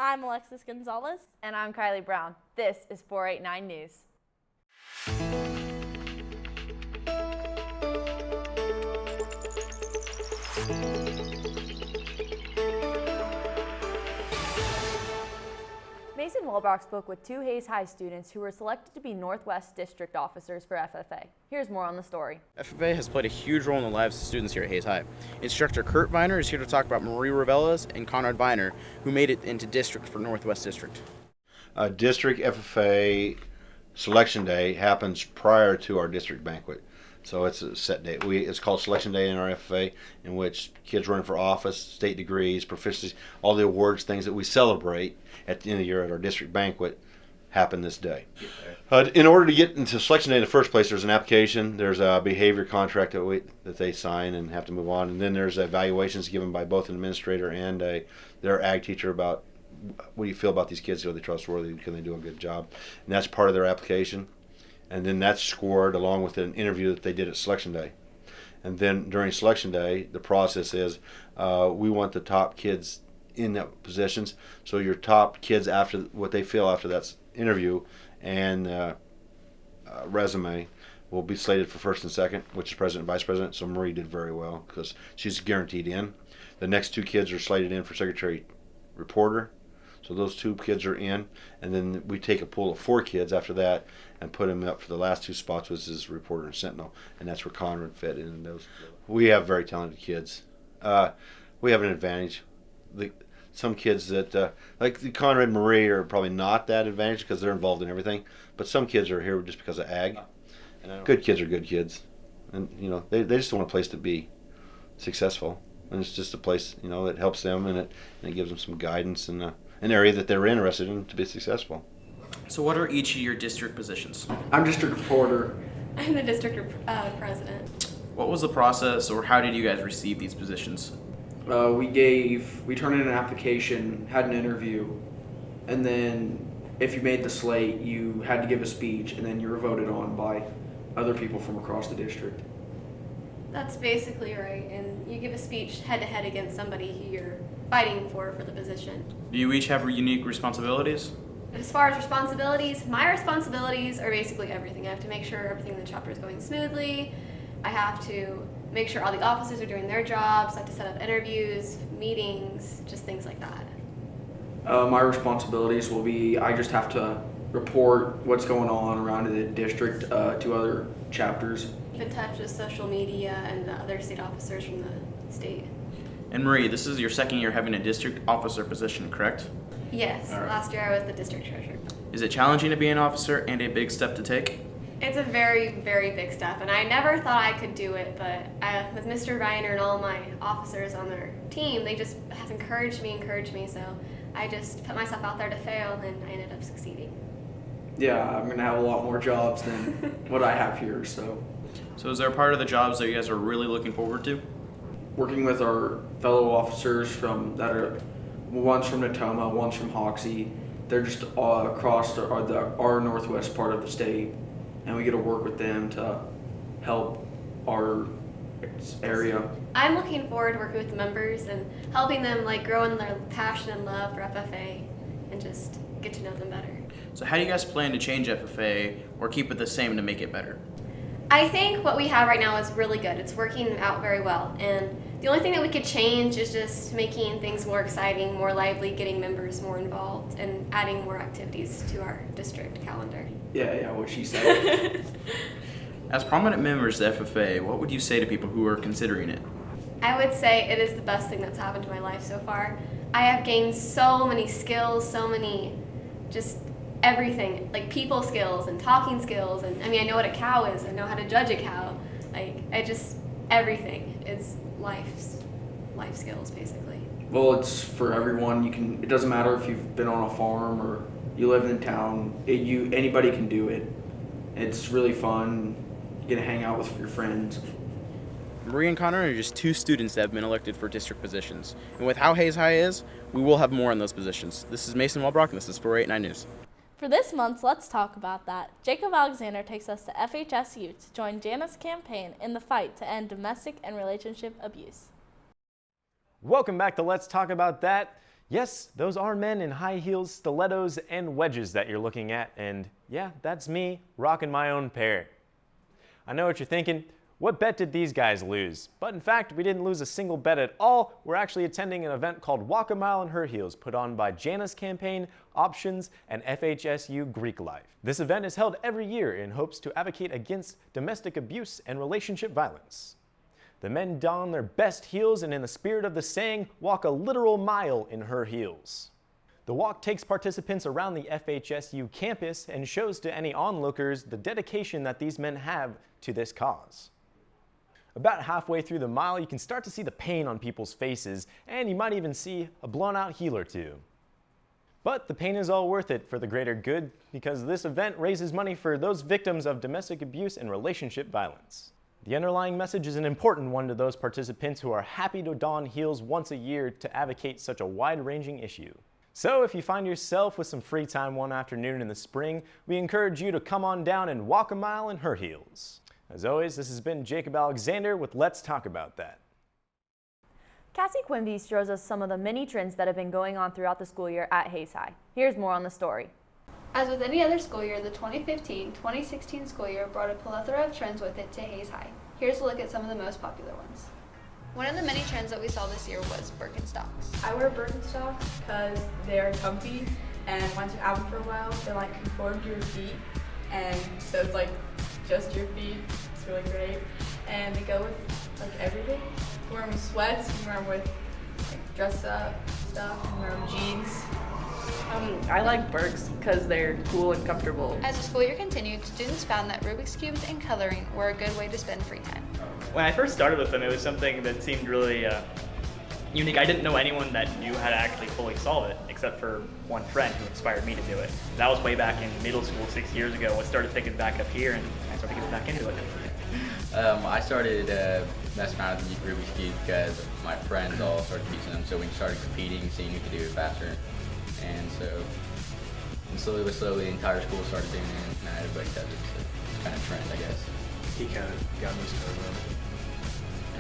I'm Alexis Gonzalez. And I'm Kylie Brown. This is 489 News. Mason Walbrock spoke with two Hayes High students who were selected to be Northwest District officers for FFA. Here's more on the story. FFA has played a huge role in the lives of students here at Hayes High. Instructor Kurt Viner is here to talk about Marie Ravelas and Conrad Viner, who made it into district for Northwest District. District FFA selection day happens prior to our district banquet. So it's a set date. It's called Selection Day in our FFA, in which kids running for office, state degrees, proficiency, all the awards, things that we celebrate at the end of the year at our district banquet happen this day. In order to get into Selection Day in the first place, there's an application, there's a behavior contract that they sign and have to move on, and then there's evaluations given by both an administrator and their ag teacher about what do you feel about these kids, are they trustworthy, can they do a good job, and that's part of their application. And then that's scored along with an interview that they did at Selection Day. And then during Selection Day, the process is we want the top kids in that positions. So your top kids, after what they feel after that interview and resume, will be slated for first and second, which is president and vice president. So Marie did very well because she's guaranteed in. The next two kids are slated in for secretary reporter. So those two kids are in, and then we take a pool of 4 kids after that and put them up for the last 2 spots, which is reporter and sentinel, and that's where Conrad fit in. We have very talented kids. We have an advantage. Some kids that, like the Conrad and Marie, are probably not that advantage because they're involved in everything, but some kids are here just because of ag. Good kids are good kids, and they just want a place to be successful, and it's just a place that helps them, and it gives them some guidance and an area that they're interested in to be successful. So what are each of your district positions? I'm district reporter. I'm the district president. What was the process, or how did you guys receive these positions? We turned in an application, had an interview, and then if you made the slate, you had to give a speech, and then you were voted on by other people from across the district. That's basically right, and you give a speech head-to-head against somebody who you're fighting for the position. Do you each have unique responsibilities? As far as responsibilities, my responsibilities are basically everything. I have to make sure everything in the chapter is going smoothly. I have to make sure all the officers are doing their jobs. I have to set up interviews, meetings, just things like that. My responsibilities will be, I just have to report what's going on around the district to other chapters. Keep in touch with social media and the other state officers from the state. And Marie, this is your second year having a district officer position, correct? Yes, All right. Last year I was the district treasurer. Is it challenging to be an officer and a big step to take? It's a very, very big step, and I never thought I could do it, but with Mr. Viner and all my officers on their team, they just have encouraged me, so I just put myself out there to fail, and I ended up succeeding. Yeah, I'm going to have a lot more jobs than what I have here, so. So is there a part of the jobs that you guys are really looking forward to? Working with our fellow officers one's from Natoma, one's from Hoxie. They're just all across our northwest part of the state, and we get to work with them to help our area. I'm looking forward to working with the members and helping them grow in their passion and love for FFA and just get to know them better. So how do you guys plan to change FFA or keep it the same to make it better? I think what we have right now is really good. It's working out very well, and the only thing that we could change is just making things more exciting, more lively, getting members more involved, and adding more activities to our district calendar. Yeah, what she said. As prominent members of FFA, what would you say to people who are considering it? I would say it is the best thing that's happened to my life so far. I have gained so many skills, so many just everything, people skills and talking skills, and I know what a cow is, I know how to judge a cow, everything. It's life skills basically. Well, it's for everyone. It doesn't matter if you've been on a farm or you live in town, anybody can do it. It's really fun, you get to hang out with your friends. Marie and Connor are just 2 students that have been elected for district positions. And with how Hayes High is, we will have more on those positions. This is Mason Walbrock, and this is 489 News. For this month's Let's Talk About That, Jacob Alexander takes us to FHSU to join Janice's campaign in the fight to end domestic and relationship abuse. Welcome back to Let's Talk About That. Yes, those are men in high heels, stilettos, and wedges that you're looking at, and yeah, that's me, rocking my own pair. I know what you're thinking, what bet did these guys lose? But in fact, we didn't lose a single bet at all. We're actually attending an event called Walk a Mile in Her Heels, put on by Jana's Campaign, Options, and FHSU Greek Life. This event is held every year in hopes to advocate against domestic abuse and relationship violence. The men don their best heels and in the spirit of the saying, walk a literal mile in her heels. The walk takes participants around the FHSU campus and shows to any onlookers the dedication that these men have to this cause. About halfway through the mile, you can start to see the pain on people's faces, and you might even see a blown out heel or two. But the pain is all worth it for the greater good, because this event raises money for those victims of domestic abuse and relationship violence. The underlying message is an important one to those participants who are happy to don heels once a year to advocate such a wide-ranging issue. So if you find yourself with some free time one afternoon in the spring, we encourage you to come on down and walk a mile in her heels. As always, this has been Jacob Alexander with Let's Talk About That. Cassie Quimby shows us some of the many trends that have been going on throughout the school year at Hayes High. Here's more on the story. As with any other school year, the 2015-2016 school year brought a plethora of trends with it to Hayes High. Here's a look at some of the most popular ones. One of the many trends that we saw this year was Birkenstocks. I wear Birkenstocks because they're comfy, and once you have them for a while, they like conform to your feet, and so it's like just your feet. It's really great, and they go with like everything. You wear them with sweats, you wear them with like dress up stuff, you wear them with jeans. I like Birks because they're cool and comfortable. As the school year continued, students found that Rubik's Cubes and coloring were a good way to spend free time. When I first started with them, it was something that seemed really unique. I didn't know anyone that knew how to actually fully solve it, except for one friend who inspired me to do it. That was way back in middle school 6 years ago. I started picking back up here, and I started getting back into it. I started messing around with the Rubik's Cube because my friends all started teaching them, so we started competing, seeing who could do it faster. And so slowly but slowly, the entire school started doing it, and now everybody does it. So it's kind of a trend, I guess. He kind of got me started.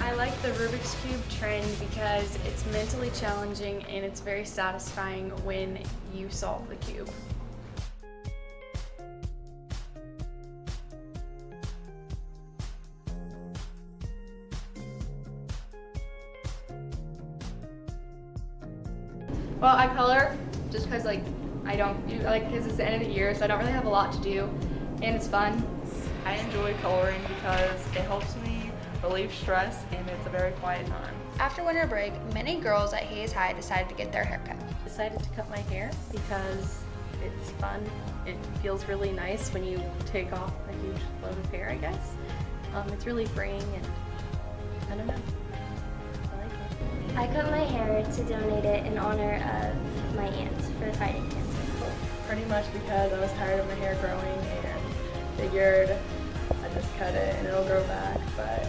I like the Rubik's Cube trend because it's mentally challenging and it's very satisfying when you solve the cube. Well, I color just because because it's the end of the year, so I don't really have a lot to do, and it's fun. I enjoy coloring because it helps me relieve stress and it's a very quiet time. After winter break, many girls at Hayes High decided to get their hair cut. Decided to cut my hair because it's fun. It feels really nice when you take off a huge load of hair, I guess. It's really freeing and I don't know. I like it. I cut my hair to donate it in honor of my aunt for fighting cancer. Pretty much because I was tired of my hair growing and figured I'd just cut it and it'll grow back, but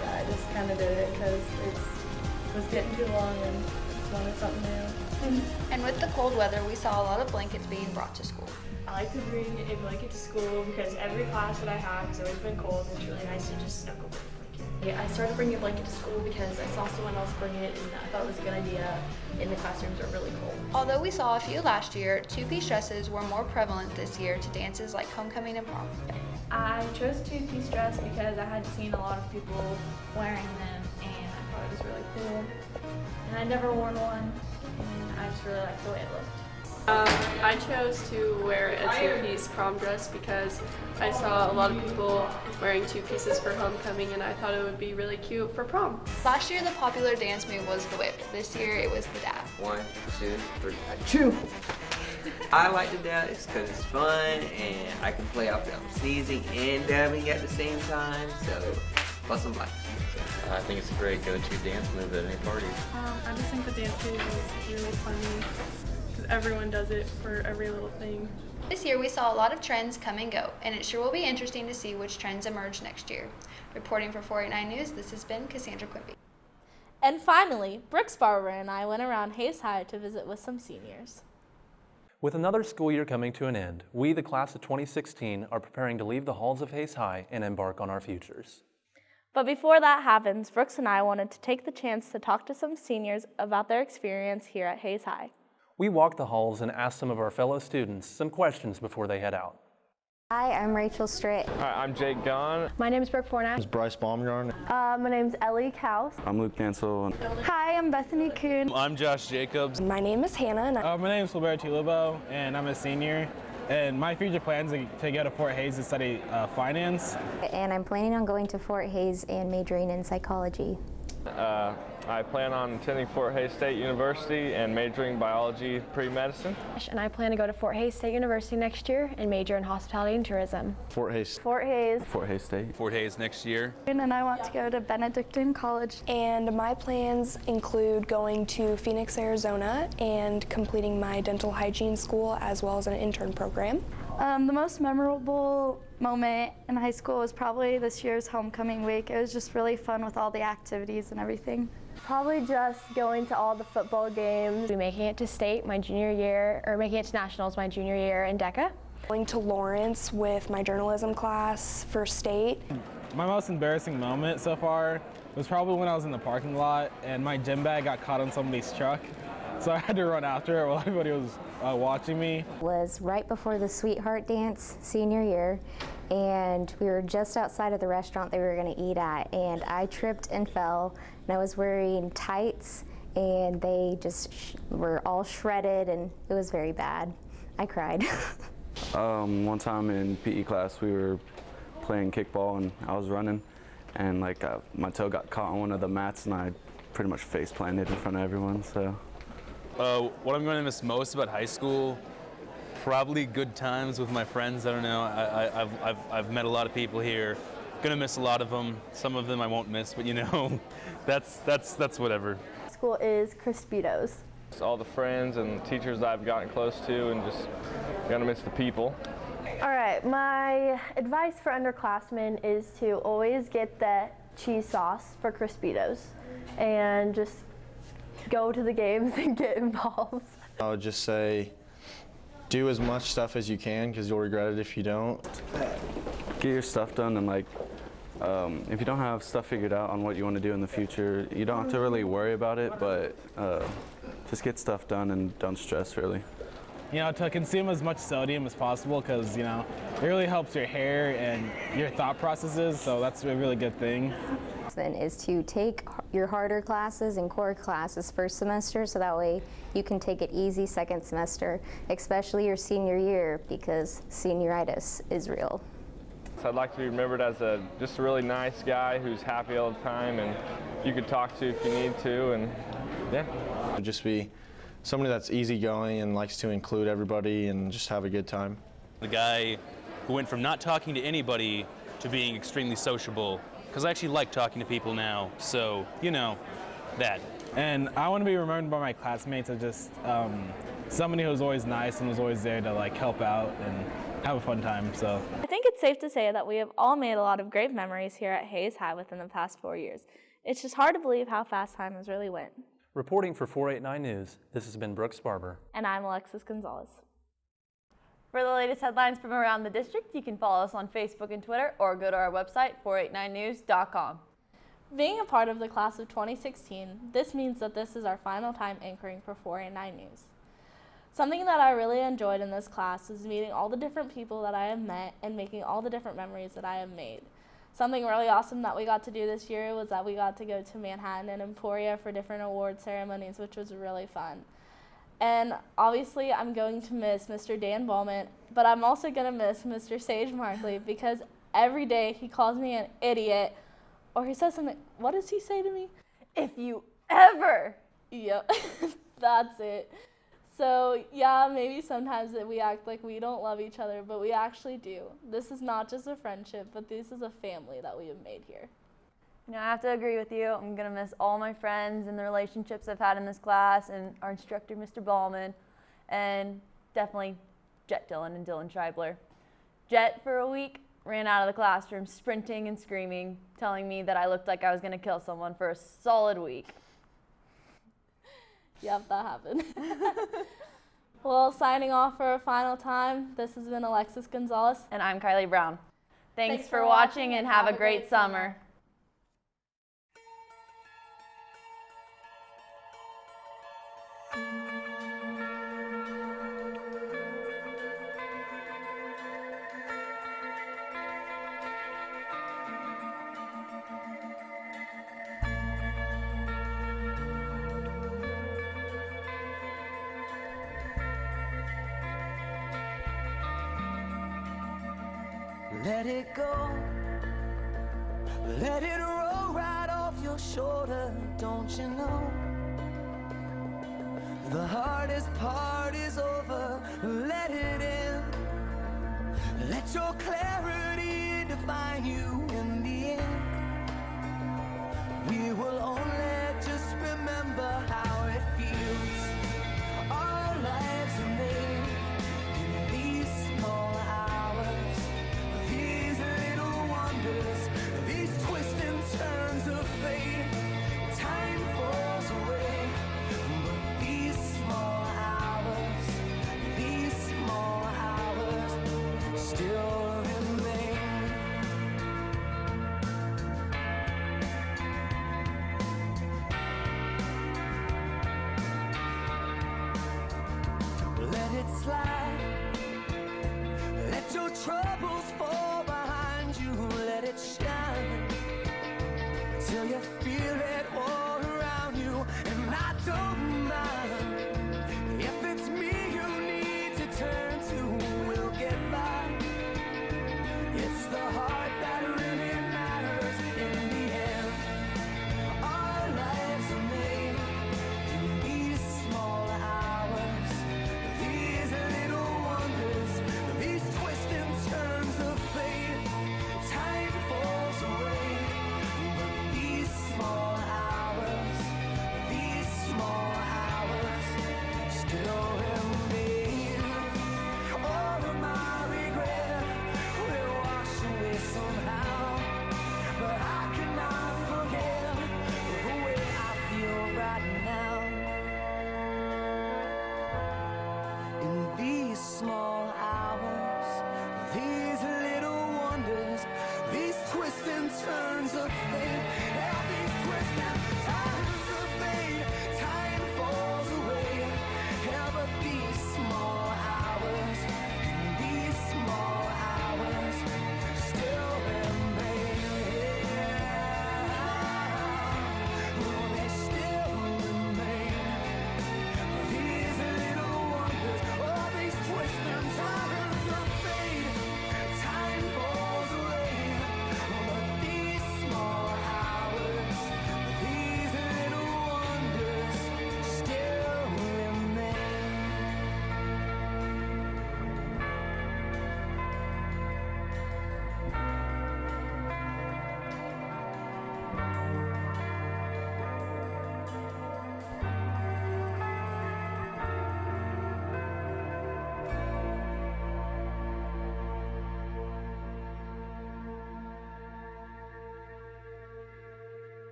yeah, I just kind of did it because it was getting too long and just wanted something new. And with the cold weather, we saw a lot of blankets being brought to school. I like to bring a blanket to school because every class that I have has always been cold and it's really nice to just snuggle with a blanket. Yeah, I started bringing a blanket to school because I saw someone else bring it and I thought it was a good idea, and the classrooms are really cold. Although we saw a few last year, two-piece dresses were more prevalent this year to dances like homecoming and prom. I chose two-piece dress because I had seen a lot of people wearing them and I thought it was really cool. And I'd never worn one and I just really liked the way it looked. I chose to wear a two-piece prom dress because I saw a lot of people wearing two pieces for homecoming and I thought it would be really cute for prom. Last year the popular dance move was the whip. This year it was the dab. 1, 2, 3, achoo! I like to dance because it's fun and I can play off that I'm sneezing and dabbing at the same time, so plus I'm like. I think it's a great go-to dance move at any party. I just think the dance move is really funny because everyone does it for every little thing. This year we saw a lot of trends come and go, and it sure will be interesting to see which trends emerge next year. Reporting for 489 News, this has been Cassandra Quimby. And finally, Brooks Barber and I went around Hayes High to visit with some seniors. With another school year coming to an end, we, the class of 2016, are preparing to leave the halls of Hayes High and embark on our futures. But before that happens, Brooks and I wanted to take the chance to talk to some seniors about their experience here at Hayes High. We walked the halls and asked some of our fellow students some questions before they head out. Hi, I'm Rachel Stritt. Hi, I'm Jake Gunn. My name is Brooke Fornash. This is Bryce Baumgarn. My name's Ellie Kaus. I'm Luke Cancel. Hi, I'm Bethany Kuhn. I'm Josh Jacobs. My name is Hannah. My name is Gilberto Lubo, and I'm a senior. And my future plans are to go to Fort Hays to study finance. And I'm planning on going to Fort Hays and majoring in psychology. I plan on attending Fort Hays State University and majoring biology pre-medicine. And I plan to go to Fort Hays State University next year and major in hospitality and tourism. Fort Hays. Fort Hays. Fort Hays State. Fort Hays next year. And I want to go to Benedictine College. And my plans include going to Phoenix, Arizona and completing my dental hygiene school as well as an intern program. The most memorable moment in high school was probably this year's homecoming week. It was just really fun with all the activities and everything. Probably just going to all the football games. Making it to state my junior year, or making it to nationals my junior year in DECA. Going to Lawrence with my journalism class for state. My most embarrassing moment so far was probably when I was in the parking lot and my gym bag got caught on somebody's truck. So I had to run after it while everybody was watching me. It was right before the Sweetheart Dance senior year, and we were just outside of the restaurant that we were going to eat at, and I tripped and fell, and I was wearing tights, and they just were all shredded, and it was very bad. I cried. One time in PE class, we were playing kickball, and I was running, and my toe got caught on one of the mats, and I pretty much face planted in front of everyone. So. What I'm going to miss most about high school, probably good times with my friends. I don't know. I've met a lot of people here. Gonna miss a lot of them. Some of them I won't miss, but you know, that's whatever. School is Crispitos. Just all the friends and teachers I've gotten close to, and just gonna miss the people. All right, my advice for underclassmen is to always get the cheese sauce for Crispitos, and just go to the games and get involved. I would just say, do as much stuff as you can because you'll regret it if you don't. Get your stuff done, and if you don't have stuff figured out on what you want to do in the future, you don't have to really worry about it, but just get stuff done and don't stress really. You know, to consume as much sodium as possible because, you know, it really helps your hair and your thought processes, so that's a really good thing. Is to take your harder classes and core classes first semester, so that way you can take it easy second semester, especially your senior year, because senioritis is real. So I'd like to be remembered as just a really nice guy who's happy all the time and you could talk to if you need to, and yeah. Just be somebody that's easygoing and likes to include everybody and just have a good time. The guy who went from not talking to anybody to being extremely sociable, because I actually like talking to people now, so, you know, that. And I want to be remembered by my classmates as just somebody who was always nice and was always there to help out and have a fun time. So I think it's safe to say that we have all made a lot of great memories here at Hayes High within the past 4 years. It's just hard to believe how fast time has really went. Reporting for 489 News, this has been Brooks Barber. And I'm Alexis Gonzalez. For the latest headlines from around the district, you can follow us on Facebook and Twitter or go to our website, 489news.com. Being a part of the class of 2016, this means that this is our final time anchoring for 489 News. Something that I really enjoyed in this class was meeting all the different people that I have met and making all the different memories that I have made. Something really awesome that we got to do this year was that we got to go to Manhattan and Emporia for different award ceremonies, which was really fun. And obviously, I'm going to miss Mr. Dan Ballman, but I'm also going to miss Mr. Sage Markley because every day he calls me an idiot, or he says something. What does he say to me? If you ever. Yep, that's it. So yeah, maybe sometimes that we act like we don't love each other, but we actually do. This is not just a friendship, but this is a family that we have made here. You know, I have to agree with you. I'm going to miss all my friends and the relationships I've had in this class and our instructor, Mr. Ballman, and definitely Jet Dillon and Dylan Scheibler. Jet, for a week, ran out of the classroom sprinting and screaming, telling me that I looked like I was going to kill someone for a solid week. Yep, that happened. Well, signing off for a final time, this has been Alexis Gonzalez. And I'm Kylie Brown. Thanks for watching and have a great summer. Let it go. Let it roll right off your shoulder, don't you know? The hardest part is over, let it in. Let your clarity define you in the end. We will only just remember how it feels. Our lives are made in these small hours, these little wonders, these twists and turns of fate. Time falls away, but these small hours still remain. Let it slide. Let your troubles fall behind you. Let it shine till you feel it all around you. And I don't